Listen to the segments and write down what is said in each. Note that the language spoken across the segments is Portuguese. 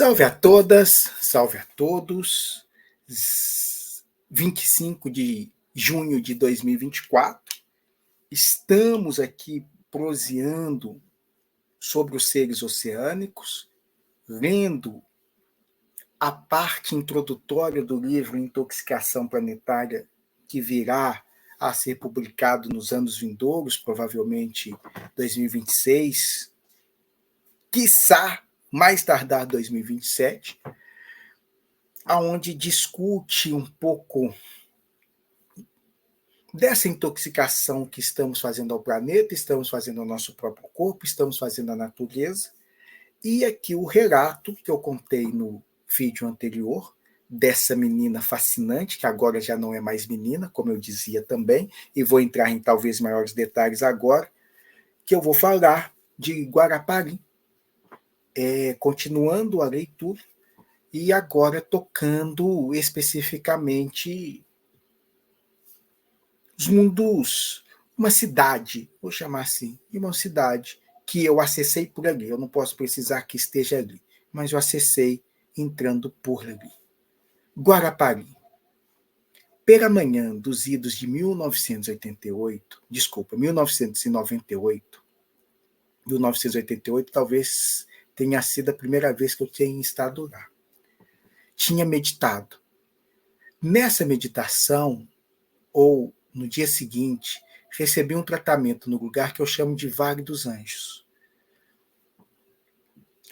Salve a todas, salve a todos. 25 de junho de 2024. Estamos aqui proseando sobre os seres oceânicos, lendo a parte introdutória do livro Intoxicação Planetária, que virá a ser publicado nos anos vindouros, provavelmente 2026, quiçá mais tardar 2027, aonde discute um pouco dessa intoxicação que estamos fazendo ao planeta, estamos fazendo ao nosso próprio corpo, estamos fazendo à natureza. E aqui o relato que eu contei no vídeo anterior, dessa menina fascinante, que agora já não é mais menina, como eu dizia também, e vou entrar em talvez maiores detalhes agora, que eu vou falar de Guarapari, continuando a leitura, e agora tocando especificamente os mundos, uma cidade, vou chamar assim, uma cidade que eu acessei por ali. Eu não posso precisar que esteja ali, mas eu acessei entrando por ali. Guarapari. Pela manhã dos idos de 1988, desculpa, 1998, 1988 talvez tenha sido a primeira vez que eu tenha estado lá. Tinha meditado. Nessa meditação, ou no dia seguinte, recebi um tratamento no lugar que eu chamo de Vale dos Anjos.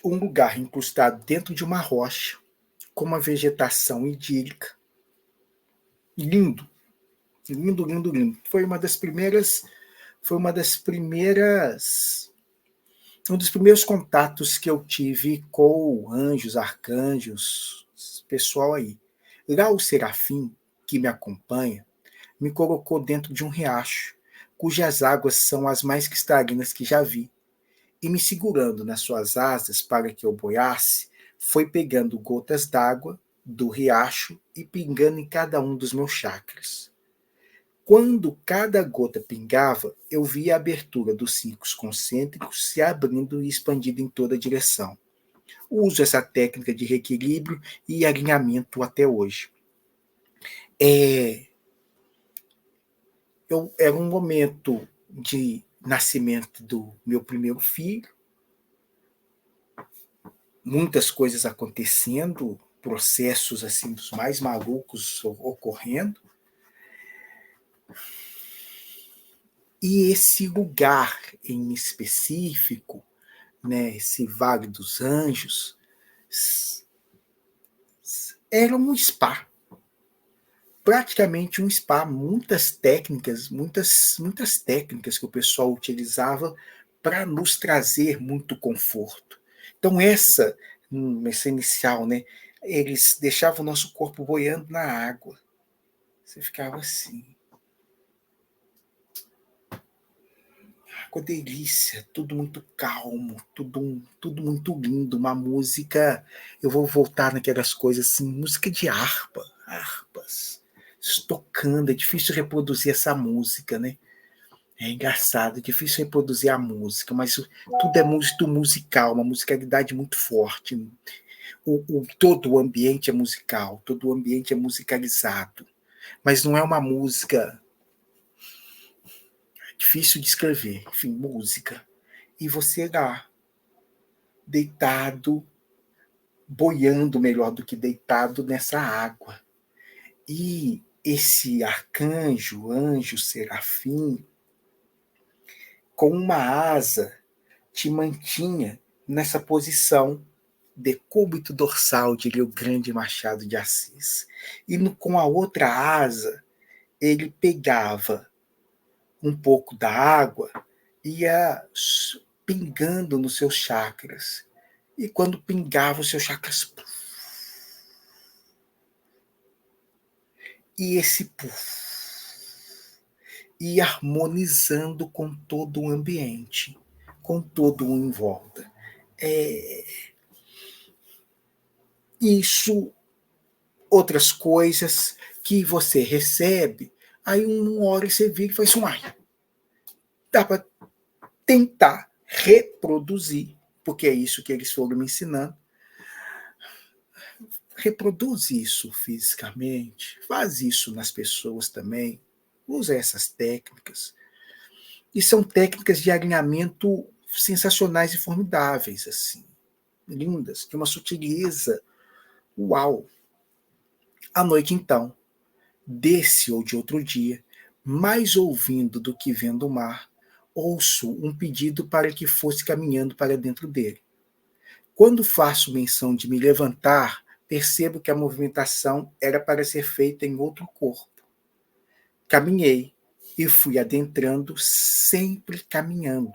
Um lugar incrustado dentro de uma rocha, com uma vegetação idílica. Lindo. Lindo, lindo, lindo. Um dos primeiros contatos que eu tive com anjos, arcanjos, pessoal aí. Lá o Serafim, que me acompanha, me colocou dentro de um riacho, cujas águas são as mais cristalinas que já vi, e me segurando nas suas asas para que eu boiasse, foi pegando gotas d'água do riacho e pingando em cada um dos meus chakras. Quando cada gota pingava, eu via a abertura dos círculos concêntricos se abrindo e expandindo em toda a direção. Uso essa técnica de reequilíbrio e alinhamento até hoje. Era um momento de nascimento do meu primeiro filho, muitas coisas acontecendo, processos assim dos mais malucos ocorrendo. E esse lugar em específico, né, esse Vale dos Anjos, era um spa. Praticamente um spa, muitas técnicas que o pessoal utilizava para nos trazer muito conforto. Então essa inicial, né, eles deixavam o nosso corpo boiando na água. Você ficava assim. Com delícia, tudo muito calmo, tudo muito lindo, uma música, eu vou voltar naquelas coisas assim, música de harpas, tocando, é difícil reproduzir essa música, né? É engraçado, é difícil reproduzir a música, mas tudo é muito musical, uma musicalidade muito forte. Todo o ambiente é musical, todo o ambiente é musicalizado, mas não é uma música difícil de escrever, enfim, música. E você lá, deitado, boiando melhor do que deitado nessa água. E esse arcanjo, anjo, serafim, com uma asa, te mantinha nessa posição decúbito dorsal, diria o grande Machado de Assis. E com a outra asa, ele pegava um pouco da água e ia pingando nos seus chakras. E quando pingava os seus chakras, e esse ia harmonizando com todo o ambiente, com todo o em volta. Isso, outras coisas que você recebe, aí uma hora você vira e faz assim, dá para tentar reproduzir, porque é isso que eles foram me ensinando, reproduz isso fisicamente, faz isso nas pessoas também, usa essas técnicas. E são técnicas de alinhamento sensacionais e formidáveis, assim, lindas, de uma sutileza. Uau! À noite, então, desse ou de outro dia, mais ouvindo do que vendo o mar, ouço um pedido para que fosse caminhando para dentro dele. Quando faço menção de me levantar, percebo que a movimentação era para ser feita em outro corpo. Caminhei e fui adentrando, sempre caminhando.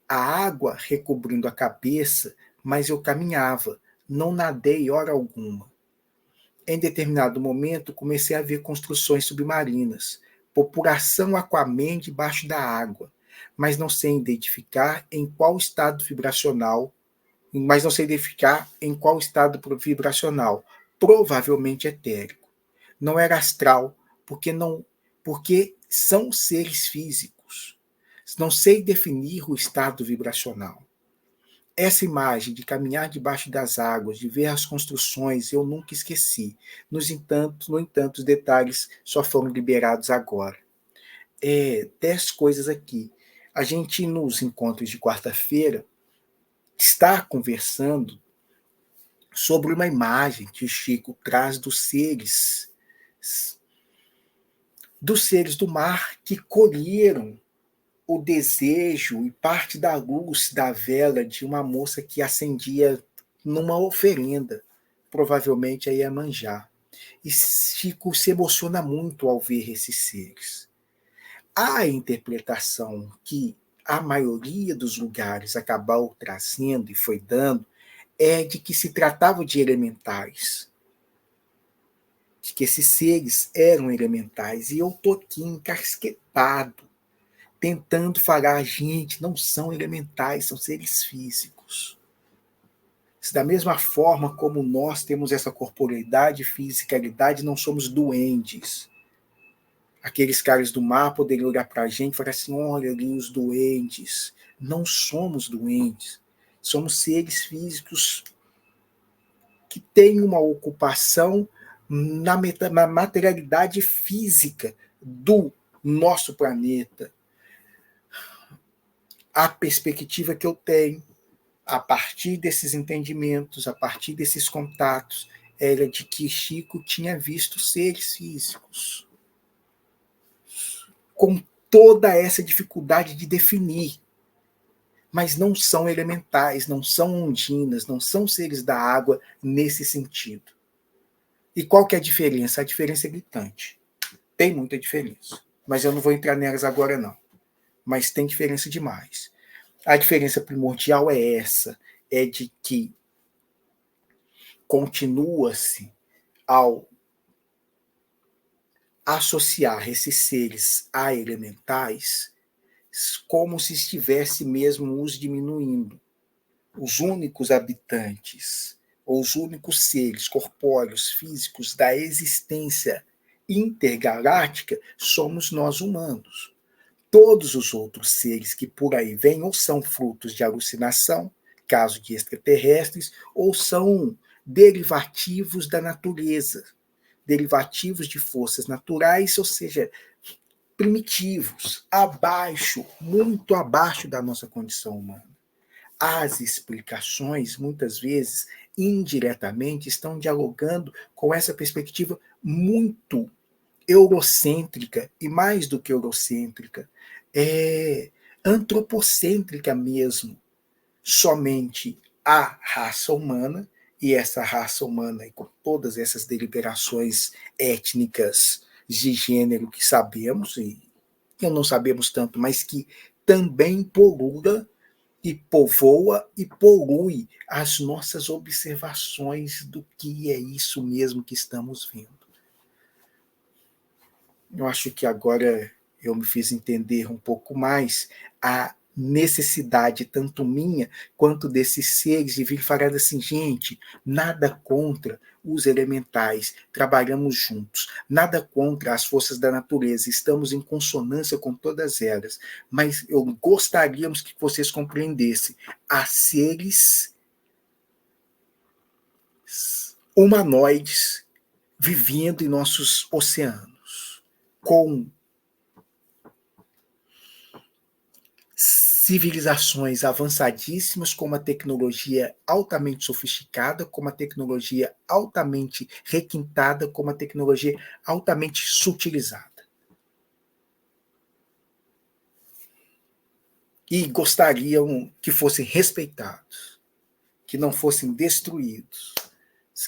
A água recobrindo a cabeça, mas eu caminhava, não nadei hora alguma. Em determinado momento, comecei a ver construções submarinas, população Aquaman debaixo da água, mas não sei identificar em qual estado vibracional, vibracional, provavelmente etérico. Não era astral, porque são seres físicos. Não sei definir o estado vibracional. Essa imagem de caminhar debaixo das águas, de ver as construções, eu nunca esqueci. No entanto, os detalhes só foram liberados agora. 10 coisas aqui. A gente, nos encontros de quarta-feira, está conversando sobre uma imagem que o Chico traz dos seres do mar que colheram o desejo e parte da luz da vela de uma moça que acendia numa oferenda, provavelmente a Iemanjá. E Chico se emociona muito ao ver esses seres. A interpretação que a maioria dos lugares acabou trazendo e foi dando é de que se tratava de elementais, de que esses seres eram elementais. E eu estou aqui encasquetado, tentando falar, gente, não são elementais, são seres físicos. Da mesma forma como nós temos essa corporeidade, fisicalidade, não somos duendes. Aqueles caras do mar poderiam olhar para a gente e falar assim, olha ali os duendes. Não somos duendes. Somos seres físicos que têm uma ocupação na materialidade física do nosso planeta. A perspectiva que eu tenho, a partir desses entendimentos, a partir desses contatos, era de que Chico tinha visto seres físicos, com toda essa dificuldade de definir, mas não são elementais, não são ondinas, não são seres da água nesse sentido. E qual que é a diferença? A diferença é gritante. Tem muita diferença, mas eu não vou entrar nelas agora não. Mas tem diferença demais. A diferença primordial é essa, é de que continua-se ao associar esses seres a elementais como se estivesse mesmo os diminuindo. Os únicos habitantes, ou os únicos seres corpóreos, físicos da existência intergaláctica somos nós humanos. Todos os outros seres que por aí vêm ou são frutos de alucinação, caso de extraterrestres, ou são derivativos da natureza, derivativos de forças naturais, ou seja, primitivos, abaixo, muito abaixo da nossa condição humana. As explicações, muitas vezes, indiretamente, estão dialogando com essa perspectiva muito eurocêntrica, e mais do que eurocêntrica, antropocêntrica mesmo. Somente a raça humana, e essa raça humana, e com todas essas deliberações étnicas de gênero que sabemos, e que não sabemos tanto, mas que também polula e povoa e polui as nossas observações do que é isso mesmo que estamos vendo. Eu acho que agora eu me fiz entender um pouco mais a necessidade, tanto minha quanto desses seres, de vir falar assim, gente, nada contra os elementais, trabalhamos juntos, nada contra as forças da natureza, estamos em consonância com todas elas, mas eu gostaríamos que vocês compreendessem, há seres humanoides vivendo em nossos oceanos, com civilizações avançadíssimas, com uma tecnologia altamente sofisticada, com uma tecnologia altamente requintada, com uma tecnologia altamente sutilizada. E gostariam que fossem respeitados, que não fossem destruídos,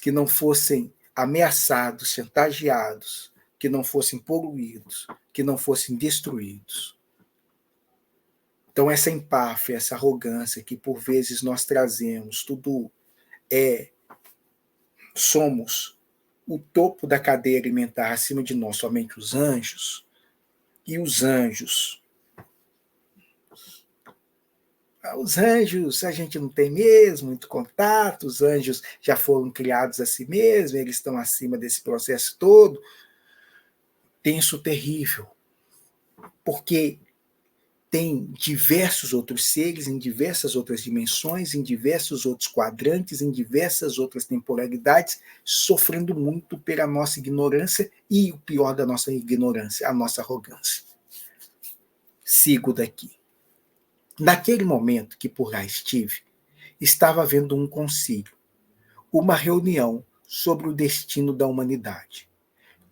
que não fossem ameaçados, chantageados, que não fossem poluídos, que não fossem destruídos. Então, essa empáfia, essa arrogância que por vezes nós trazemos, tudo somos o topo da cadeia alimentar, acima de nós somente os anjos, e os anjos a gente não tem mesmo muito contato, os anjos já foram criados a si mesmos, eles estão acima desse processo todo. Tenso, terrível, porque tem diversos outros seres em diversas outras dimensões, em diversos outros quadrantes, em diversas outras temporalidades, sofrendo muito pela nossa ignorância e o pior da nossa ignorância, a nossa arrogância. Sigo daqui. Naquele momento que por lá estive, estava havendo um concílio, uma reunião sobre o destino da humanidade.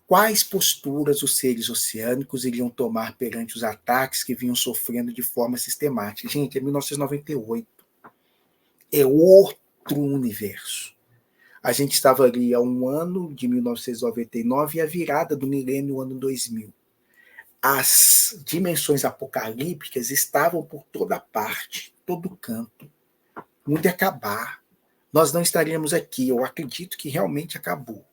Quais posturas os seres oceânicos iriam tomar perante os ataques que vinham sofrendo de forma sistemática? Gente, é 1998. É outro universo. A gente estava ali há um ano de 1999 e a virada do milênio, o ano 2000. As dimensões apocalípticas estavam por toda parte, todo canto. O mundo ia acabar. Nós não estaríamos aqui. Eu acredito que realmente acabou.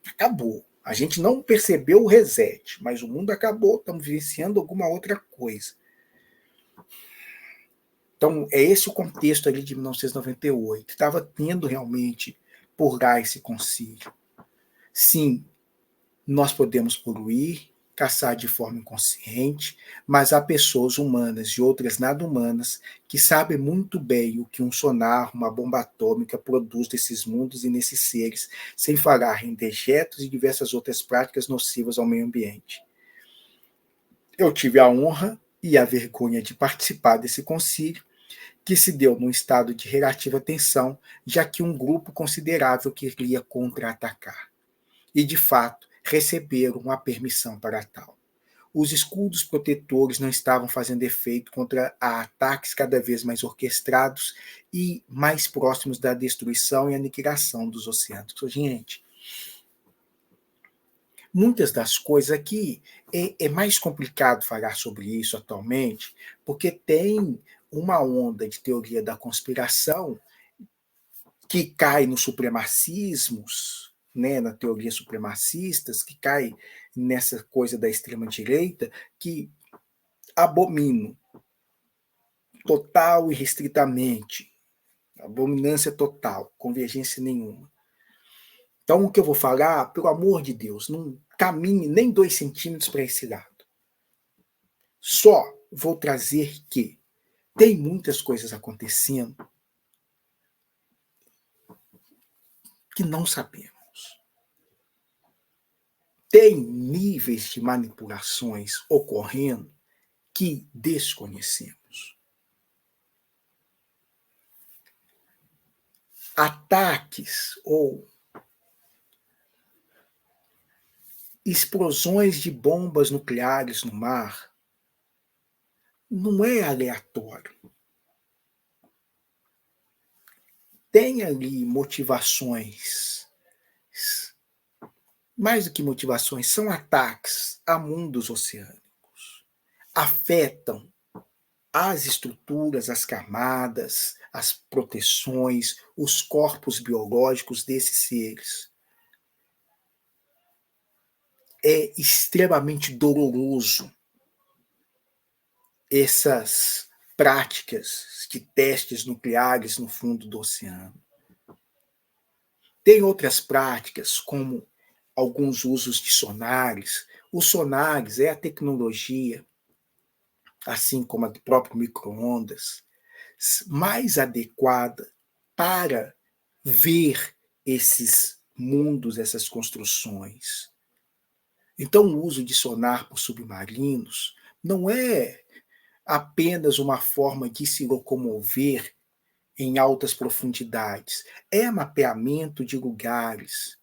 Acabou. A gente não percebeu o reset, mas o mundo acabou, estamos vivenciando alguma outra coisa. Então, é esse o contexto ali de 1998. Estava tendo realmente por lá esse concílio. Sim, nós podemos poluir, caçar de forma inconsciente, mas há pessoas humanas e outras nada humanas que sabem muito bem o que um sonar, uma bomba atômica produz nesses mundos e nesses seres, sem falar em dejetos e diversas outras práticas nocivas ao meio ambiente. Eu tive a honra e a vergonha de participar desse concílio, que se deu num estado de relativa tensão, já que um grupo considerável queria contra-atacar. E, de fato, receberam a permissão para tal. Os escudos protetores não estavam fazendo efeito contra ataques cada vez mais orquestrados e mais próximos da destruição e aniquilação dos oceanos. Gente, muitas das coisas aqui é mais complicado falar sobre isso atualmente, porque tem uma onda de teoria da conspiração que cai nos supremacismos, né, na teoria supremacistas, que cai nessa coisa da extrema-direita, que abomino total e restritamente, abominância total, convergência nenhuma. Então, o que eu vou falar, pelo amor de Deus, não caminhe nem 2 centímetros para esse lado. Só vou trazer que tem muitas coisas acontecendo que não sabemos. Tem níveis de manipulações ocorrendo que desconhecemos. Ataques ou explosões de bombas nucleares no mar não é aleatório. Tem ali motivações. Mais do que motivações, são ataques a mundos oceânicos. Afetam as estruturas, as camadas, as proteções, os corpos biológicos desses seres. É extremamente doloroso essas práticas de testes nucleares no fundo do oceano. Tem outras práticas, como alguns usos de sonares. Os sonares é a tecnologia, assim como a do próprio micro-ondas, mais adequada para ver esses mundos, essas construções. Então, o uso de sonar por submarinos não é apenas uma forma de se locomover em altas profundidades, é mapeamento de lugares,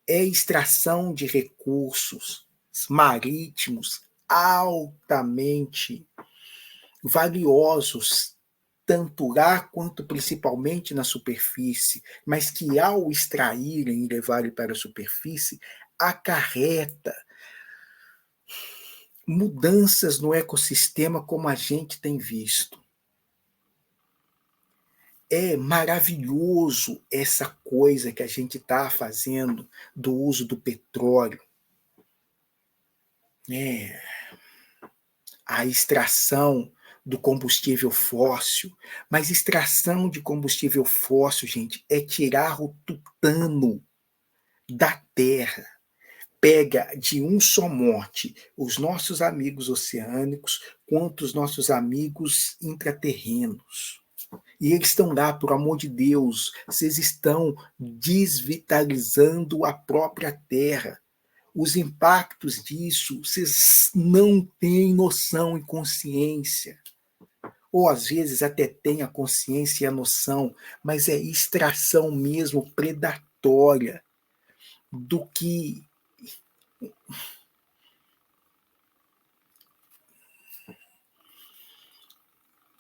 é extração de recursos marítimos altamente valiosos, tanto lá quanto principalmente na superfície, mas que ao extraírem e levarem para a superfície, acarreta mudanças no ecossistema como a gente tem visto. É maravilhoso essa coisa que a gente está fazendo do uso do petróleo. A extração do combustível fóssil. Mas extração de combustível fóssil, gente, é tirar o tutano da terra. Pega de um só monte os nossos amigos oceânicos quanto os nossos amigos intraterrenos. E eles estão lá, por amor de Deus, vocês estão desvitalizando a própria terra. Os impactos disso, vocês não têm noção e consciência. Ou às vezes até têm a consciência e a noção, mas é extração mesmo predatória do que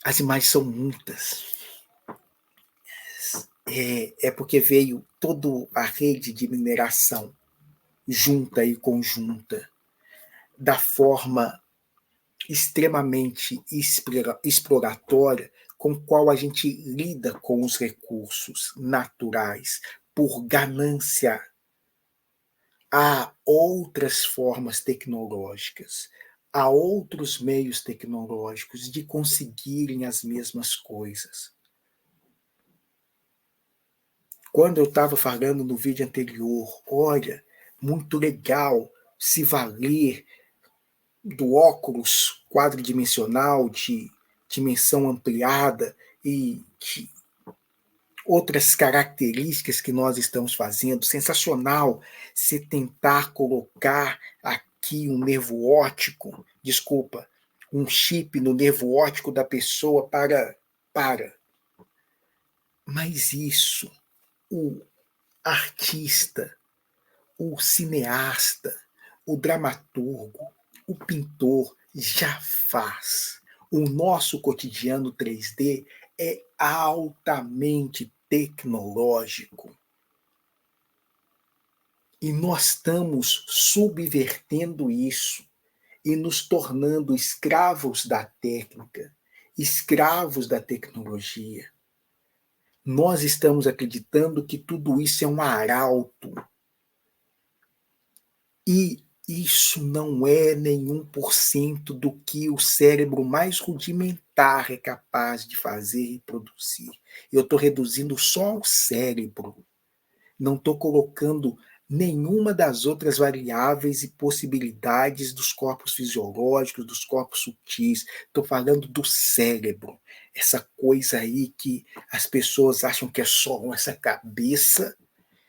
as imagens são muitas. É porque veio toda a rede de mineração junta e conjunta, da forma extremamente exploratória com qual a gente lida com os recursos naturais por ganância. Há outras formas tecnológicas, há outros meios tecnológicos de conseguirem as mesmas coisas. Quando eu estava falando no vídeo anterior, olha, muito legal se valer do óculos quadridimensional de dimensão ampliada e de outras características que nós estamos fazendo. Sensacional se tentar colocar aqui um nervo óptico, desculpa, um chip no nervo óptico da pessoa para. Mas isso, o artista, o cineasta, o dramaturgo, o pintor já faz. O nosso cotidiano 3D é altamente tecnológico. E nós estamos subvertendo isso e nos tornando escravos da técnica, escravos da tecnologia. Nós estamos acreditando que tudo isso é um arauto. E isso não é nenhum por cento do que o cérebro mais rudimentar é capaz de fazer e produzir. Eu estou reduzindo só o cérebro. Não estou colocando nenhuma das outras variáveis e possibilidades dos corpos fisiológicos, dos corpos sutis. Estou falando do cérebro. Essa coisa aí que as pessoas acham que é só essa cabeça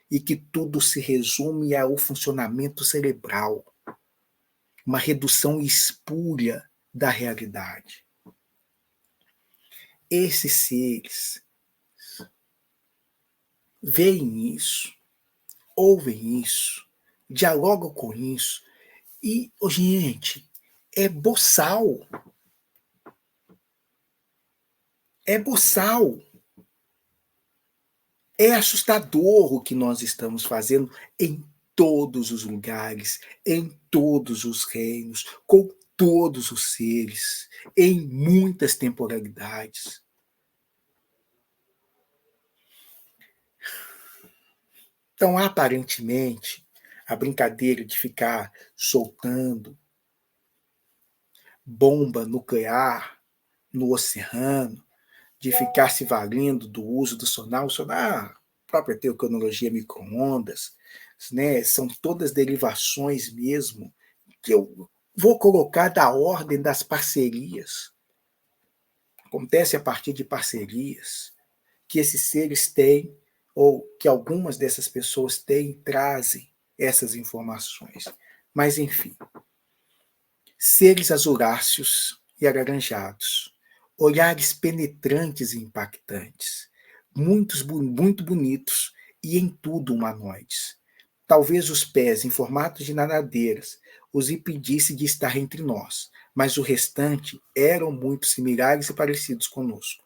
e que tudo se resume ao funcionamento cerebral. Uma redução espúria da realidade. Esses seres veem isso, ouvem isso, dialogam com isso e, gente, é boçal. É boçal. É assustador o que nós estamos fazendo em todos os lugares, em todos os reinos, com todos os seres, em muitas temporalidades. Então, aparentemente, a brincadeira de ficar soltando bomba nuclear no oceano, de ficar se valendo do uso do sonar, a própria tecnologia micro-ondas, né, são todas derivações mesmo que eu vou colocar da ordem das parcerias. Acontece a partir de parcerias que esses seres têm ou que algumas dessas pessoas têm, trazem essas informações. Mas, enfim, seres azuráceos e alaranjados, olhares penetrantes e impactantes, muito bonitos e em tudo humanoides. Talvez os pés em formato de nadadeiras os impedisse de estar entre nós, mas o restante eram muito similares e parecidos conosco.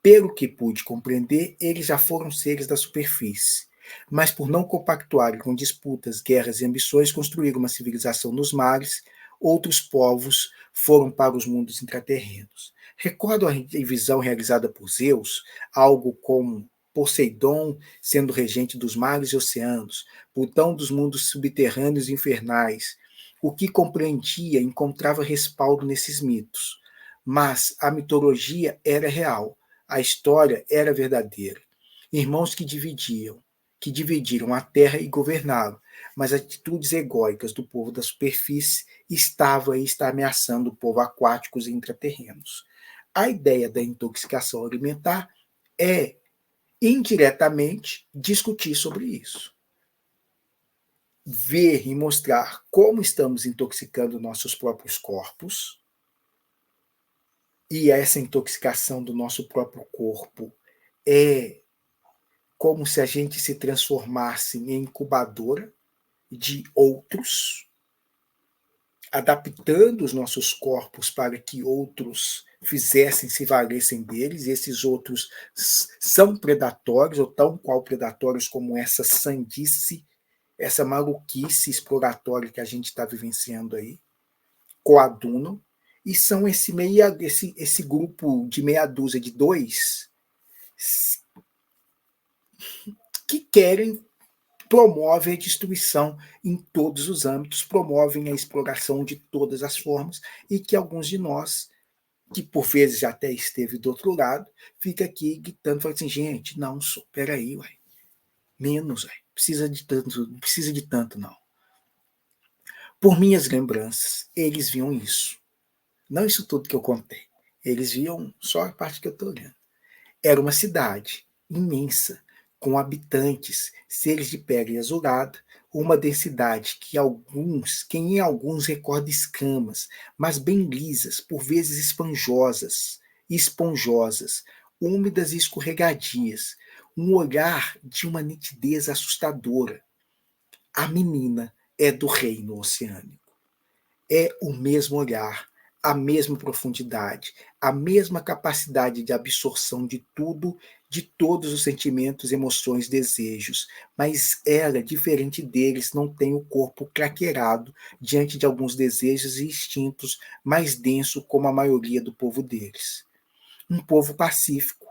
Pelo que pude compreender, eles já foram seres da superfície, mas por não compactuarem com disputas, guerras e ambições, construíram uma civilização nos mares. Outros povos foram para os mundos intraterrenos. Recordo a revisão realizada por Zeus, algo como Poseidon sendo regente dos mares e oceanos, Plutão dos mundos subterrâneos e infernais. O que compreendia encontrava respaldo nesses mitos. Mas a mitologia era real, a história era verdadeira. Irmãos que dividiram a terra e governaram, mas atitudes egóicas do povo da superfície estava e está ameaçando o povo aquáticos e intraterrenos. A ideia da intoxicação alimentar é, indiretamente, discutir sobre isso. Ver e mostrar como estamos intoxicando nossos próprios corpos, e essa intoxicação do nosso próprio corpo é como se a gente se transformasse em incubadora de outros, adaptando os nossos corpos para que outros fizessem, se valessem deles, e esses outros são predatórios, ou tão qual predatórios como essa sandice, essa maluquice exploratória que a gente está vivenciando aí, coadunam, e são esse grupo de meia dúzia de dois que querem, promovem a destruição em todos os âmbitos, promovem a exploração de todas as formas, e que alguns de nós, que por vezes já até esteve do outro lado, fica aqui gritando, falando assim, gente, não, peraí, ué, menos, ué, precisa de tanto, não precisa de tanto, não. Por minhas lembranças, eles viam isso. Não isso tudo que eu contei. Eles viam só a parte que eu estou olhando. Era uma cidade imensa, com habitantes, seres de pele azulada, uma densidade que em alguns recorda escamas, mas bem lisas, por vezes esponjosas, úmidas e escorregadias, um olhar de uma nitidez assustadora. A menina é do reino oceânico. É o mesmo olhar, a mesma profundidade, a mesma capacidade de absorção de tudo, de todos os sentimentos, emoções, desejos, mas ela, diferente deles, não tem o corpo craqueirado diante de alguns desejos e instintos mais denso como a maioria do povo deles. Um povo pacífico,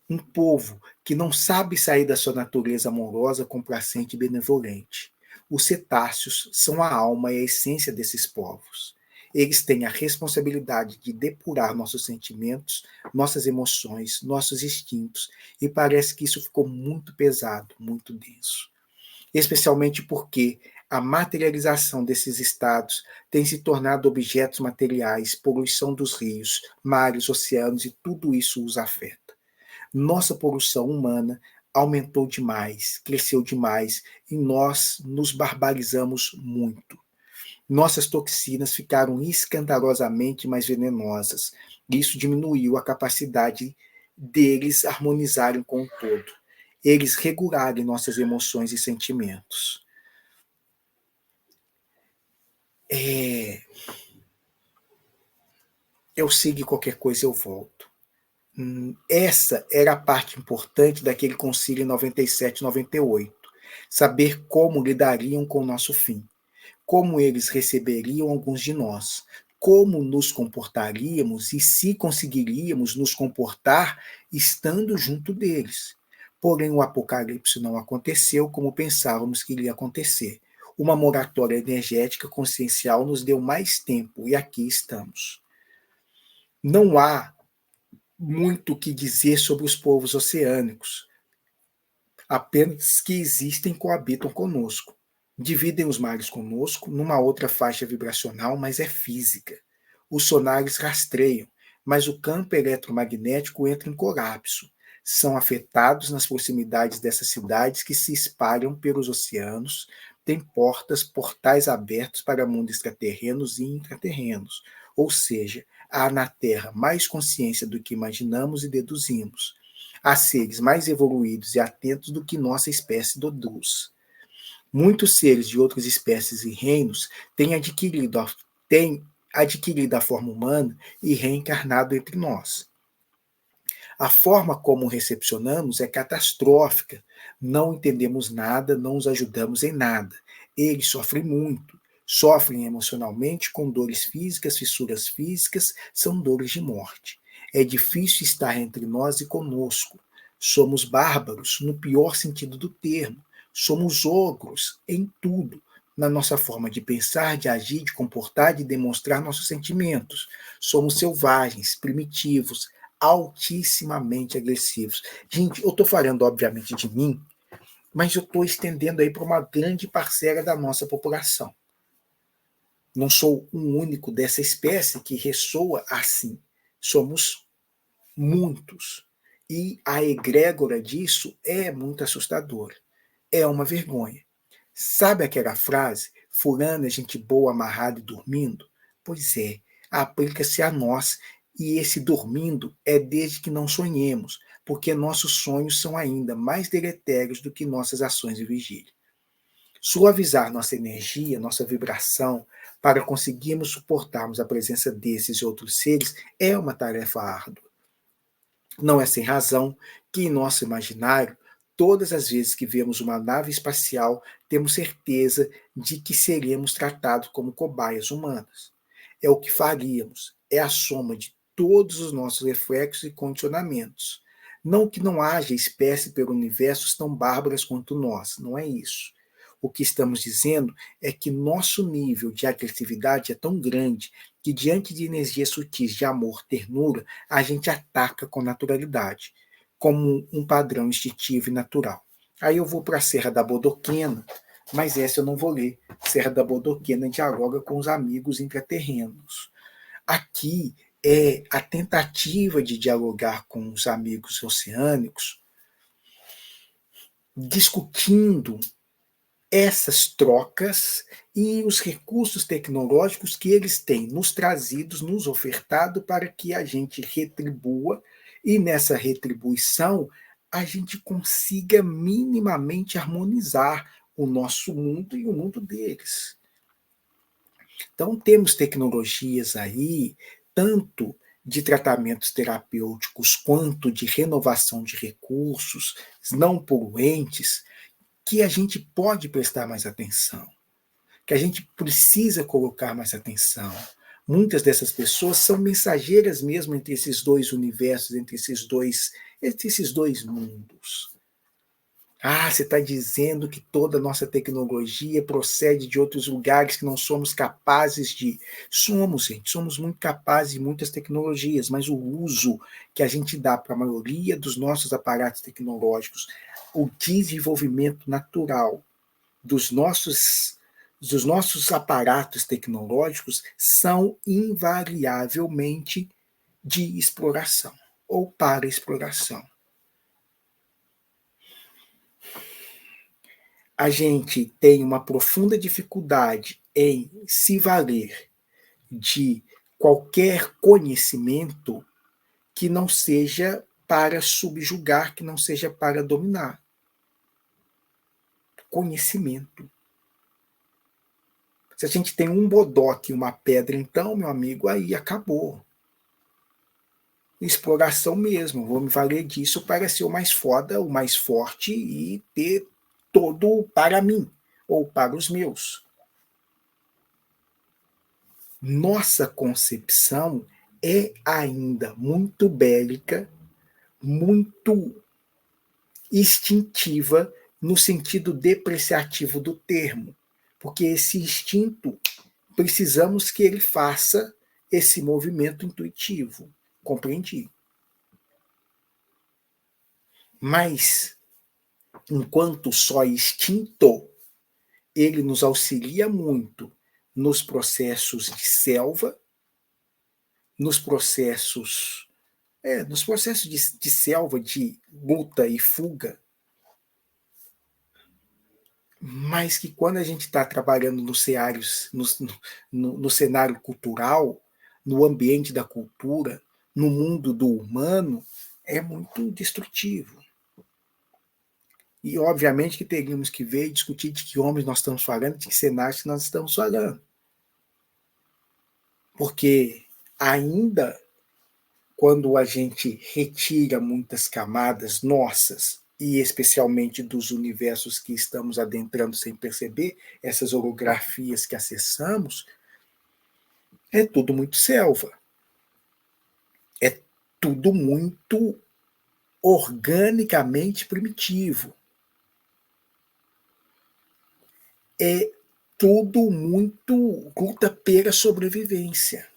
um povo que não sabe sair da sua natureza amorosa, complacente e benevolente. Os cetáceos são a alma e a essência desses povos. Eles têm a responsabilidade de depurar nossos sentimentos, nossas emoções, nossos instintos, e parece que isso ficou muito pesado, muito denso. Especialmente porque a materialização desses estados tem se tornado objetos materiais, poluição dos rios, mares, oceanos, e tudo isso os afeta. Nossa poluição humana aumentou demais, cresceu demais, e nós nos barbarizamos muito. Nossas toxinas ficaram escandalosamente mais venenosas. Isso diminuiu a capacidade deles harmonizarem com o todo, eles regularem nossas emoções e sentimentos. Eu sigo qualquer coisa, eu volto. Essa era a parte importante daquele concílio em 97, 98. Saber como lidariam com o nosso fim, como eles receberiam alguns de nós, como nos comportaríamos e se conseguiríamos nos comportar estando junto deles. Porém, o apocalipse não aconteceu como pensávamos que iria acontecer. Uma moratória energética consciencial nos deu mais tempo, e aqui estamos. Não há muito o que dizer sobre os povos oceânicos, apenas que existem e coabitam conosco. Dividem os mares conosco numa outra faixa vibracional, mas é física. Os sonares rastreiam, mas o campo eletromagnético entra em colapso. são afetados nas proximidades dessas cidades que se espalham pelos oceanos, têm portais abertos para mundos extraterrenos e intraterrenos. Ou seja, há na Terra mais consciência do que imaginamos e deduzimos. Há seres mais evoluídos e atentos do que nossa espécie deduz. Muitos seres de outras espécies e reinos têm adquirido a forma humana e reencarnado entre nós. A forma como recepcionamos é catastrófica. Não entendemos nada, não os ajudamos em nada. Eles sofrem muito. Sofrem emocionalmente com dores físicas, fissuras físicas, são dores de morte. É difícil estar entre nós e conosco. Somos bárbaros, no pior sentido do termo. Somos ogros em tudo, na nossa forma de pensar, de agir, de comportar, de demonstrar nossos sentimentos. Somos selvagens, primitivos, altissimamente agressivos. Gente, eu estou falando, obviamente, de mim, mas eu estou estendendo aí para uma grande parcela da nossa população. Não sou um único dessa espécie que ressoa assim. Somos muitos. E a egrégora disso é muito assustadora. É uma vergonha. Sabe aquela frase, fulano é gente boa, amarrada e dormindo? Pois é, aplica-se a nós, e esse dormindo é desde que não sonhemos, porque nossos sonhos são ainda mais deletérios do que nossas ações de vigília. Suavizar nossa energia, nossa vibração, para conseguirmos suportarmos a presença desses e outros seres é uma tarefa árdua. Não é sem razão que, em nosso imaginário, todas as vezes que vemos uma nave espacial, temos certeza de que seremos tratados como cobaias humanas. É o que faríamos, é a soma de todos os nossos reflexos e condicionamentos. Não que não haja espécie pelo universo tão bárbaras quanto nós, não é isso. O que estamos dizendo é que nosso nível de agressividade é tão grande que, diante de energias sutis de amor, ternura, a gente ataca com naturalidade, como um padrão instintivo e natural. Aí eu vou para a Serra da Bodoquena, mas essa eu não vou ler. Serra da Bodoquena dialoga com os amigos intraterrenos. Aqui é a tentativa de dialogar com os amigos oceânicos, discutindo essas trocas e os recursos tecnológicos que eles têm nos trazidos, nos ofertado para que a gente retribua, e nessa retribuição a gente consiga minimamente harmonizar o nosso mundo e o mundo deles. Então temos tecnologias aí, tanto de tratamentos terapêuticos quanto de renovação de recursos não poluentes, que a gente pode prestar mais atenção, que a gente precisa colocar mais atenção. Muitas dessas pessoas são mensageiras mesmo entre esses dois universos, entre esses dois mundos. Ah, você está dizendo que toda a nossa tecnologia procede de outros lugares que não somos capazes de. Somos, gente, somos muito capazes de muitas tecnologias, mas o uso que a gente dá para a maioria dos nossos aparatos tecnológicos, o desenvolvimento natural dos nossos aparatos tecnológicos são invariavelmente de exploração ou para exploração. A gente tem uma profunda dificuldade em se valer de qualquer conhecimento que não seja para subjugar, que não seja para dominar. Conhecimento. Se a gente tem um bodoque e uma pedra, então, meu amigo, aí acabou. Exploração mesmo. Vou me valer disso para ser o mais foda, o mais forte e ter todo para mim ou para os meus. Nossa concepção é ainda muito bélica, muito instintiva no sentido depreciativo do termo, porque esse instinto precisamos que ele faça esse movimento intuitivo. Compreendi. Mas, enquanto só instinto, ele nos auxilia muito nos processos de selva, nos processos nos processos de selva, de luta e fuga, mas que quando a gente está trabalhando no cenário cultural, no ambiente da cultura, no mundo do humano, é muito destrutivo. E, obviamente, que teríamos que ver e discutir de que homens nós estamos falando, de que cenários nós estamos falando. Porque ainda quando a gente retira muitas camadas nossas, e especialmente dos universos que estamos adentrando sem perceber, essas holografias que acessamos, é tudo muito selva. É tudo muito organicamente primitivo. É tudo muito luta pela sobrevivência.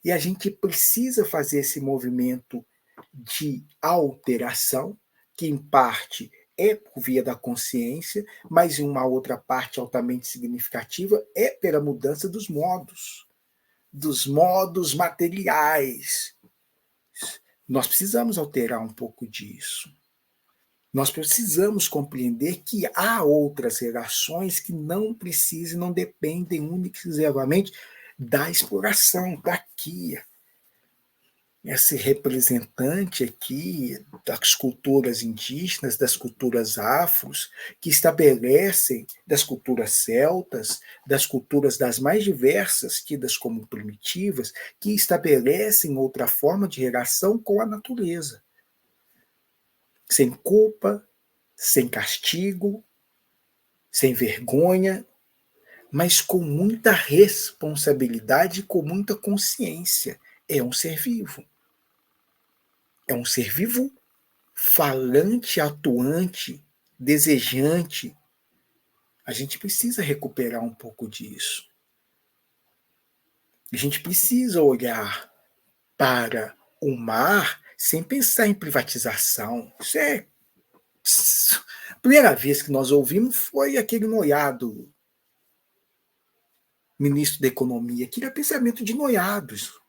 E a gente precisa fazer esse movimento de alteração, que em parte é por via da consciência, mas em uma outra parte altamente significativa é pela mudança dos modos materiais. Nós precisamos alterar um pouco disso. Nós precisamos compreender que há outras relações que não precisam, não dependem única e exclusivamente da exploração, daqui. Esse representante aqui das culturas indígenas, das culturas afros, que estabelecem, das culturas celtas, das culturas das mais diversas, tidas como primitivas, que estabelecem outra forma de relação com a natureza. Sem culpa, sem castigo, sem vergonha, mas com muita responsabilidade e com muita consciência. É um ser vivo. É um ser vivo falante, atuante, desejante. A gente precisa recuperar um pouco disso. A gente precisa olhar para o mar sem pensar em privatização. Isso é. A primeira vez que nós ouvimos foi aquele noiado ministro da Economia. Aquilo é pensamento de noiados.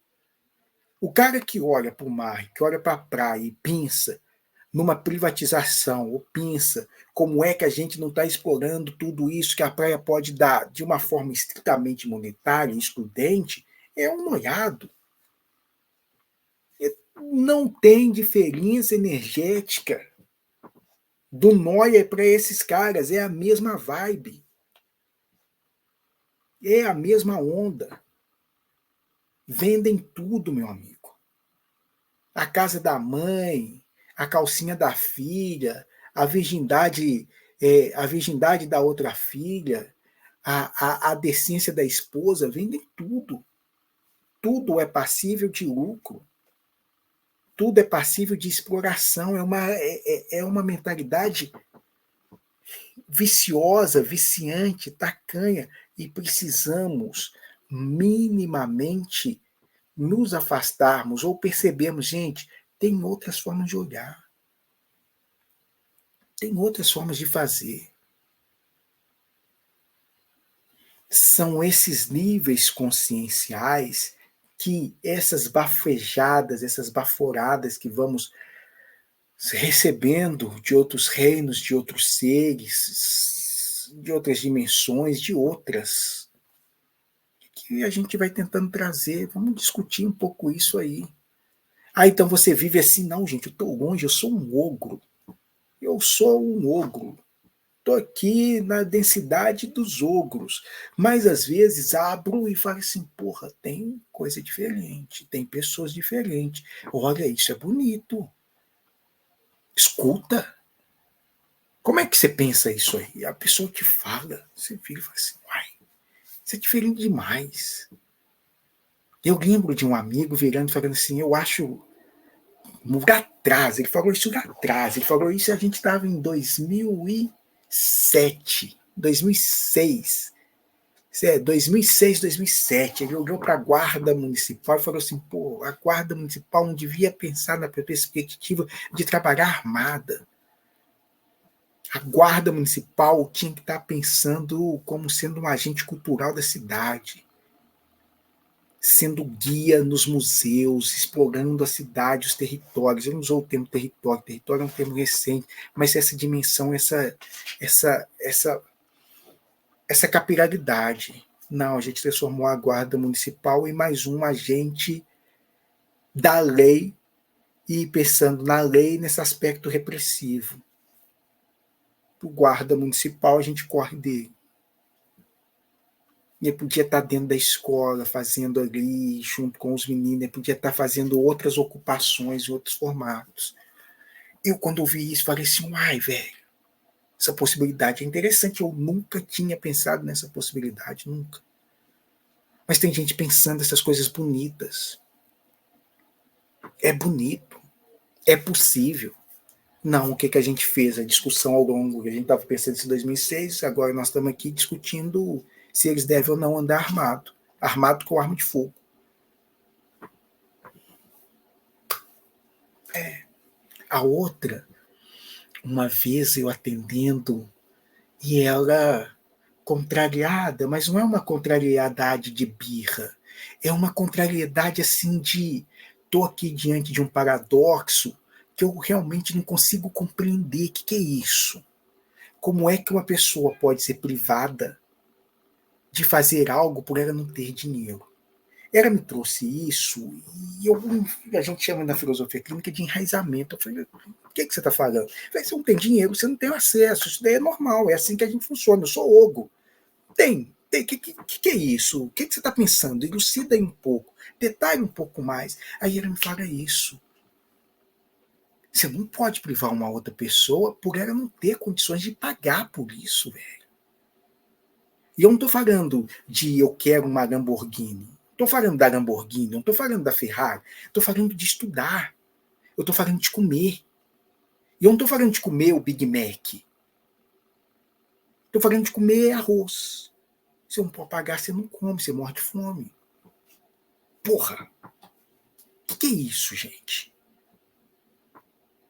O cara que olha para o mar, que olha para a praia e pensa numa privatização, ou pensa como é que a gente não está explorando tudo isso que a praia pode dar de uma forma estritamente monetária, excludente, é um noiado. Não tem diferença energética do noia para esses caras, é a mesma vibe. É a mesma onda. Vendem tudo, meu amigo. A casa da mãe, a calcinha da filha, a virgindade da outra filha, a decência da esposa, vendem tudo. Tudo é passível de lucro. Tudo é passível de exploração. É uma mentalidade viciosa, viciante, tacanha. E precisamos minimamente nos afastarmos ou percebermos, gente, tem outras formas de olhar. Tem outras formas de fazer. São esses níveis conscienciais que essas bafejadas, essas baforadas que vamos recebendo de outros reinos, de outros seres, de outras dimensões, de outras, que a gente vai tentando trazer. Vamos discutir um pouco isso aí. Ah, então você vive assim? Não, gente, eu estou longe, eu sou um ogro. Eu sou um ogro. Estou aqui na densidade dos ogros. Mas às vezes abro e falo assim, porra, tem coisa diferente, tem pessoas diferentes. Olha, isso é bonito. Escuta. Como é que você pensa isso aí? A pessoa te fala, você vira e fala assim, uai, isso é diferente demais. Eu lembro de um amigo virando e falando assim, eu acho lá atrás, ele falou isso lá atrás, ele falou isso, a gente estava em 2007, 2006, 2006, 2007, ele olhou para a guarda municipal e falou assim, pô, a guarda municipal não devia pensar na perspectiva de trabalhar armada. A guarda municipal tinha que estar pensando como sendo um agente cultural da cidade. sendo guia nos museus, explorando a cidade, os territórios. Ele não usou o termo território, território é um termo recente, mas essa dimensão, essa, essa, essa capilaridade. Não, a gente transformou a guarda municipal em mais um agente da lei e pensando na lei nesse aspecto repressivo. O guarda municipal, a gente corre dele. Ele podia estar dentro da escola, fazendo ali, junto com os meninos, ele podia estar fazendo outras ocupações em outros formatos. Eu, quando ouvi isso, falei assim, uai, velho, essa possibilidade é interessante, eu nunca tinha pensado nessa possibilidade, nunca. Mas tem gente pensando essas coisas bonitas. É bonito, é possível. Não, o que, que a gente fez? A discussão ao longo, a gente estava pensando isso em 2006, agora nós estamos aqui discutindo se eles devem ou não andar armado. Armado com arma de fogo. A outra, uma vez eu atendendo, e ela contrariada, mas não é uma contrariedade de birra, é uma contrariedade assim de tô aqui diante de um paradoxo que eu realmente não consigo compreender. O que é isso? Como é que uma pessoa pode ser privada de fazer algo por ela não ter dinheiro? Ela me trouxe isso e a gente chama na filosofia clínica de enraizamento. Eu falei, o que, você está falando? Eu falei, você não tem dinheiro, você não tem acesso, isso daí é normal, é assim que a gente funciona. Eu sou ogo. Tem. Que é isso? O que você está pensando? Elucida aí um pouco, detalhe um pouco mais. Aí ela me fala isso. Você não pode privar uma outra pessoa por ela não ter condições de pagar por isso, velho. E eu não estou falando de eu quero uma Lamborghini. Estou falando da Lamborghini, não estou falando da Ferrari. Estou falando de estudar. Eu estou falando de comer. E eu não estou falando de comer o Big Mac. Estou falando de comer arroz. Se eu não pode pagar, você não come, você morre de fome. Porra! O que é isso, gente?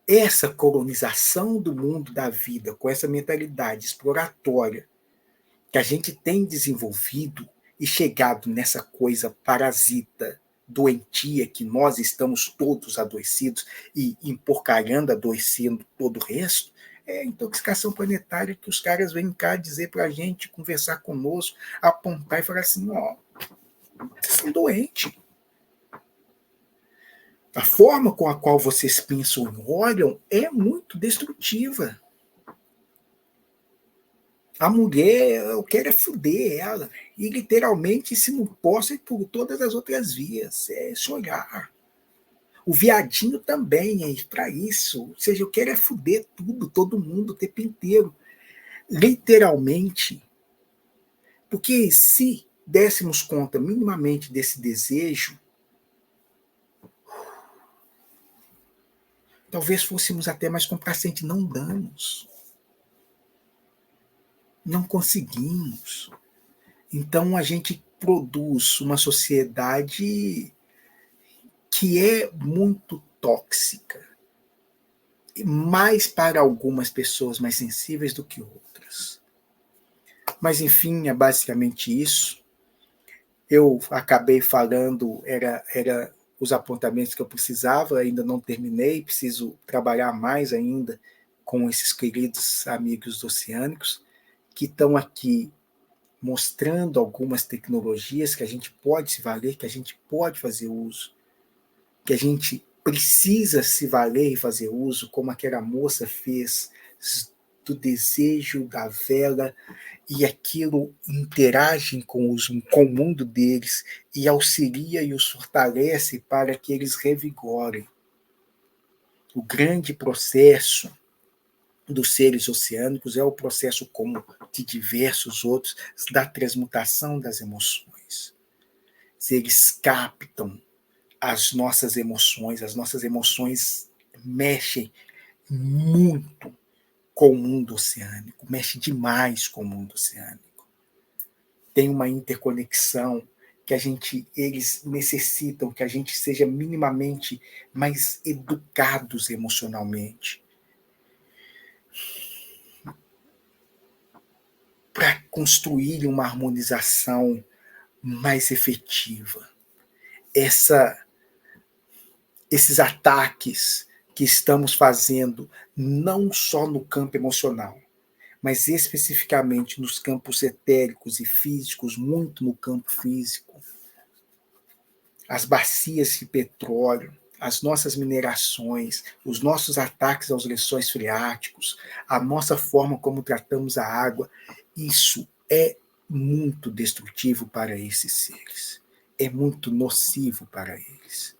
Essa colonização do mundo da vida, com essa mentalidade exploratória que a gente tem desenvolvido e chegado nessa coisa parasita, doentia, que nós estamos todos adoecidos e emporcalhando, adoecendo todo o resto, é a intoxicação planetária que os caras vêm cá dizer pra gente, conversar conosco, apontar e falar assim, ó, vocês são doentes. A forma com a qual vocês pensam e olham é muito destrutiva. A mulher, eu quero é fuder ela. E literalmente, se não posso, é por todas as outras vias. É esse olhar. O viadinho também é para isso. Ou seja, eu quero é fuder tudo, todo mundo, o tempo inteiro. Literalmente. Porque se dessemos conta minimamente desse desejo, talvez fôssemos até mais complacentes. Não damos. Não conseguimos. Então a gente produz uma sociedade que é muito tóxica, mais para algumas pessoas mais sensíveis do que outras. Mas enfim, é basicamente isso. Eu acabei falando, era os apontamentos que eu precisava, ainda não terminei, preciso trabalhar mais ainda com esses queridos amigos oceânicos que estão aqui mostrando algumas tecnologias que a gente pode se valer, que a gente pode fazer uso, que a gente precisa se valer e fazer uso, como aquela moça fez do desejo da vela, e aquilo interage com o mundo deles e auxilia e os fortalece para que eles revigorem. O grande processo dos seres oceânicos é o processo, como de diversos outros, da transmutação das emoções. Eles captam as nossas emoções mexem muito com o mundo oceânico, mexe demais com o mundo oceânico. Tem uma interconexão que eles necessitam que a gente seja minimamente mais educados emocionalmente para construir uma harmonização mais efetiva. esses ataques que estamos fazendo, não só no campo emocional, mas especificamente nos campos etéricos e físicos, muito no campo físico, as bacias de petróleo, as nossas minerações, os nossos ataques aos lençóis freáticos, a nossa forma como tratamos a água, isso é muito destrutivo para esses seres, é muito nocivo para eles.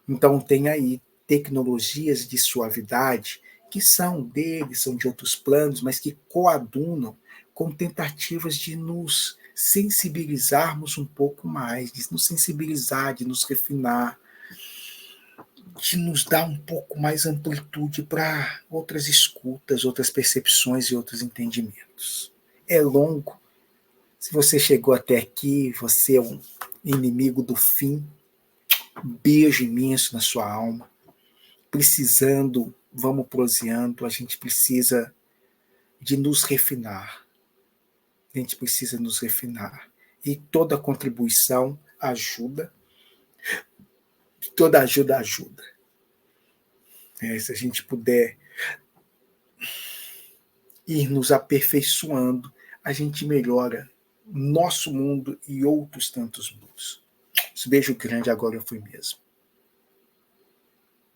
Então tem aí tecnologias de suavidade que são deles, são de outros planos, mas que coadunam com tentativas de nos sensibilizarmos um pouco mais, de nos sensibilizar, de nos refinar, de nos dar um pouco mais amplitude para outras escutas, outras percepções e outros entendimentos. É longo. Se você chegou até aqui, você é um inimigo do fim. Um beijo imenso na sua alma. Precisando, vamos proseando, a gente precisa de nos refinar. A gente precisa nos refinar. E toda contribuição ajuda, toda ajuda ajuda. Se a gente puder ir nos aperfeiçoando, a gente melhora nosso mundo e outros tantos mundos. Um beijo grande, agora eu fui mesmo.